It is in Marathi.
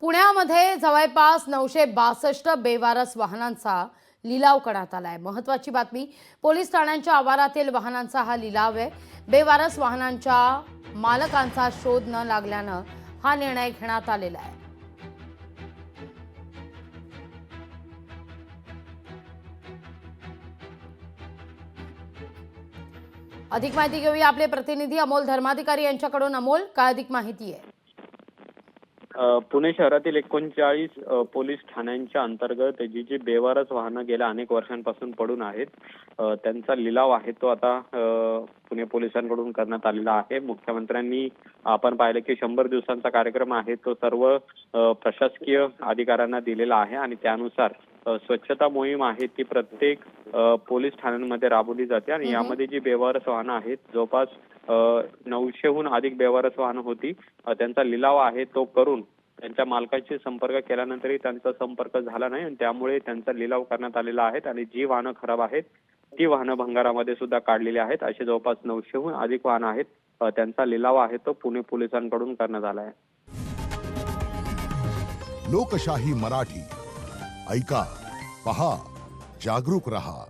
पुण्यामध्ये जवळपास 962 बेवारस वाहनांचा लिलाव करण्यात आलाय। महत्त्वाची बातमी, पोलीस ठाण्यांच्या आवारातील वाहनांचा हा लिलाव आहे। बेवारस वाहनांच्या मालकांचा शोध न लागल्यानं हा निर्णय घेण्यात आलेला आहे। अधिक माहिती घेऊया आपले प्रतिनिधी अमोल धर्माधिकारी यांच्याकडून। अमोल, काय अधिक माहिती आहे? पुणे शहरातील 39 पोलीस ठाण्यांच्या अंतर्गत जी बेवारस वाहनं गेल्या अनेक वर्षांपासून पडून आहेत, त्यांचा लिलाव आहे तो आता पुणे पोलिसांकडून करण्यात आलेला आहे। मुख्यमंत्र्यांनी आपण पाहिलं की 100 दिवसांचा कार्यक्रम आहे तो सर्व प्रशासकीय अधिकाऱ्यांना दिलेला आहे आणि त्यानुसार स्वच्छता मोहीम आहे ती प्रत्येक पोलीस ठाण्यांमध्ये राबवली जाते आणि यामध्ये जी बेवारस वाहनं आहेत, जवळपास 900हून अधिक बेवारस वाहनं होती, त्यांचा लिलाव आहे तो करून त्यांच्या मालकाशी संपर्क केल्यानंतरही त्यांचा संपर्क झाला नाही आणि त्यामुळे त्यांचा लिलाव करण्यात आलेला आहे आणि जी वाहनं खराब आहेत ती वाहनं भंगारामध्ये सुद्धा काढलेली आहेत। असे जवळपास 900हून अधिक वाहनं आहेत, त्यांचा लिलाव आहे तो पुणे पोलिसांकडून करण्यात आला आहे। लोकशाही मराठी ऐका, पहा, जागरूक रहा।